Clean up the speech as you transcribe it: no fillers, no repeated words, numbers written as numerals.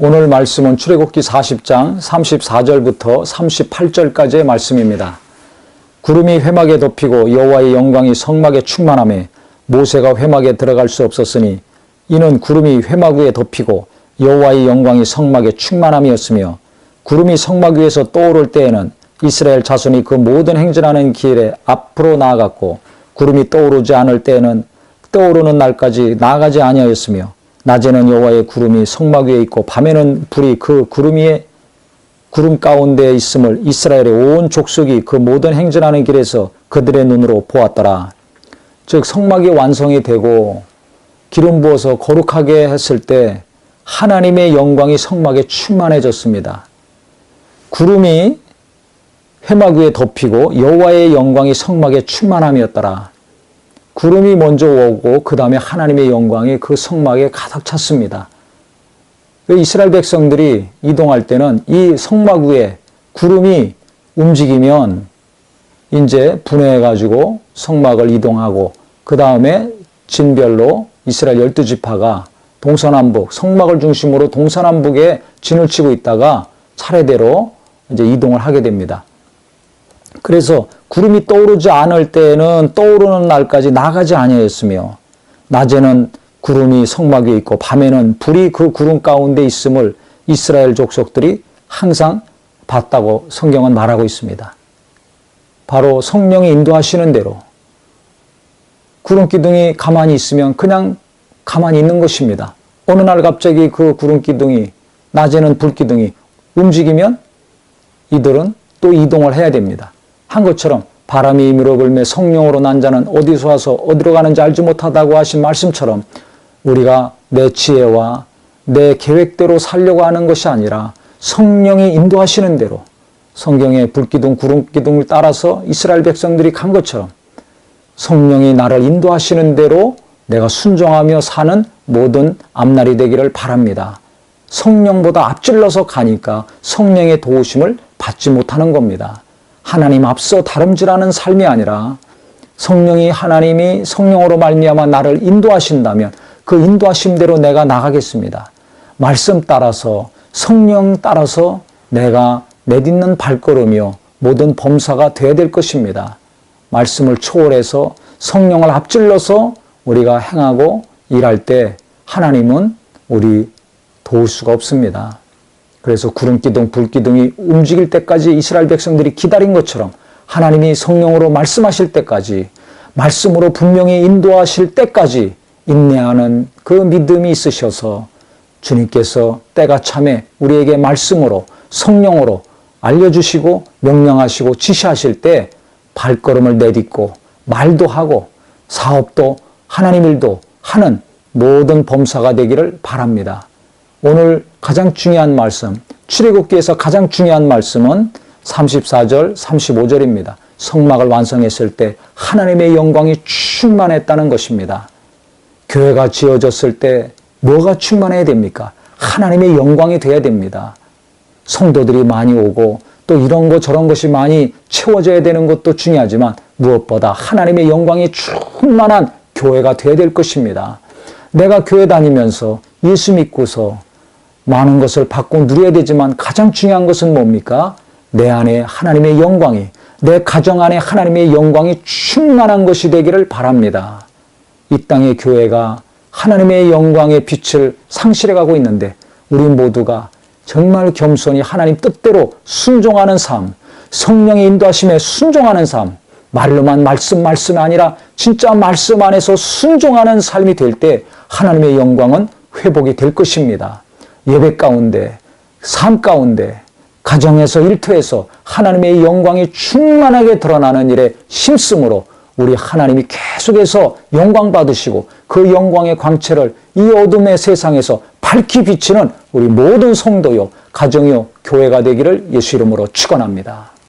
오늘 말씀은 출애굽기 40장 34절부터 38절까지의 말씀입니다. 구름이 회막에 덮이고 여호와의 영광이 성막에 충만하며 모세가 회막에 들어갈 수 없었으니 이는 구름이 회막 위에 덮이고 여호와의 영광이 성막에 충만함이었으며 구름이 성막 위에서 떠오를 때에는 이스라엘 자손이 그 모든 행진하는 길에 앞으로 나아갔고 구름이 떠오르지 않을 때에는 떠오르는 날까지 나아가지 아니하였으며 낮에는 여호와의 구름이 성막 위에 있고 밤에는 불이 그 구름 가운데에 있음을 이스라엘의 온 족속이 그 모든 행진하는 길에서 그들의 눈으로 보았더라. 즉 성막이 완성이 되고 기름 부어서 거룩하게 했을 때 하나님의 영광이 성막에 충만해졌습니다. 구름이 회막 위에 덮이고 여호와의 영광이 성막에 충만함이었더라. 구름이 먼저 오고 그 다음에 하나님의 영광이 그 성막에 가득 찼습니다. 이스라엘 백성들이 이동할 때는 이 성막 위에 구름이 움직이면 이제 분해해가지고 성막을 이동하고 그 다음에 진별로 이스라엘 12지파가 동서남북 성막을 중심으로 동서남북에 진을 치고 있다가 차례대로 이제 이동을 하게 됩니다. 그래서 구름이 떠오르지 않을 때에는 떠오르는 날까지 나가지 아니하였으며 낮에는 구름이 성막 위에 있고 밤에는 불이 그 구름 가운데 있음을 이스라엘 족속들이 항상 봤다고 성경은 말하고 있습니다. 바로 성령이 인도하시는 대로 구름 기둥이 가만히 있으면 그냥 가만히 있는 것입니다. 어느 날 갑자기 그 구름 기둥이 낮에는 불 기둥이 움직이면 이들은 또 이동을 해야 됩니다. 한 것처럼 바람이 밀어불며 성령으로 난 자는 어디서 와서 어디로 가는지 알지 못하다고 하신 말씀처럼 우리가 내 지혜와 내 계획대로 살려고 하는 것이 아니라 성령이 인도하시는 대로 성경의 불기둥, 구름기둥을 따라서 이스라엘 백성들이 간 것처럼 성령이 나를 인도하시는 대로 내가 순종하며 사는 모든 앞날이 되기를 바랍니다. 성령보다 앞질러서 가니까 성령의 도우심을 받지 못하는 겁니다. 하나님 앞서 다름질하는 삶이 아니라 성령이 하나님이 성령으로 말미암아 나를 인도하신다면 그 인도하심대로 내가 나가겠습니다. 말씀 따라서 성령 따라서 내가 내딛는 발걸음이요 모든 범사가 되어야 될 것입니다. 말씀을 초월해서 성령을 앞질러서 우리가 행하고 일할 때 하나님은 우리 도울 수가 없습니다. 그래서 구름기둥, 불기둥이 움직일 때까지 이스라엘 백성들이 기다린 것처럼 하나님이 성령으로 말씀하실 때까지 말씀으로 분명히 인도하실 때까지 인내하는 그 믿음이 있으셔서 주님께서 때가 참에 우리에게 말씀으로 성령으로 알려주시고 명령하시고 지시하실 때 발걸음을 내딛고 말도 하고 사업도 하나님 일도 하는 모든 범사가 되기를 바랍니다. 오늘 가장 중요한 말씀, 출애굽기에서 가장 중요한 말씀은 34절, 35절입니다. 성막을 완성했을 때 하나님의 영광이 충만했다는 것입니다. 교회가 지어졌을 때 뭐가 충만해야 됩니까? 하나님의 영광이 돼야 됩니다. 성도들이 많이 오고 또 이런 것 저런 것이 많이 채워져야 되는 것도 중요하지만 무엇보다 하나님의 영광이 충만한 교회가 돼야 될 것입니다. 내가 교회 다니면서 예수 믿고서 많은 것을 받고 누려야 되지만 가장 중요한 것은 뭡니까? 내 안에 하나님의 영광이, 내 가정 안에 하나님의 영광이 충만한 것이 되기를 바랍니다. 이 땅의 교회가 하나님의 영광의 빛을 상실해가고 있는데 우리 모두가 정말 겸손히 하나님 뜻대로 순종하는 삶, 성령의 인도하심에 순종하는 삶, 말로만 말씀이 아니라 진짜 말씀 안에서 순종하는 삶이 될 때 하나님의 영광은 회복이 될 것입니다. 예배 가운데, 삶 가운데, 가정에서 일터에서 하나님의 영광이 충만하게 드러나는 일에 힘쓰므로 우리 하나님이 계속해서 영광 받으시고 그 영광의 광채를 이 어둠의 세상에서 밝히 비치는 우리 모든 성도요, 가정요, 교회가 되기를 예수 이름으로 축원합니다.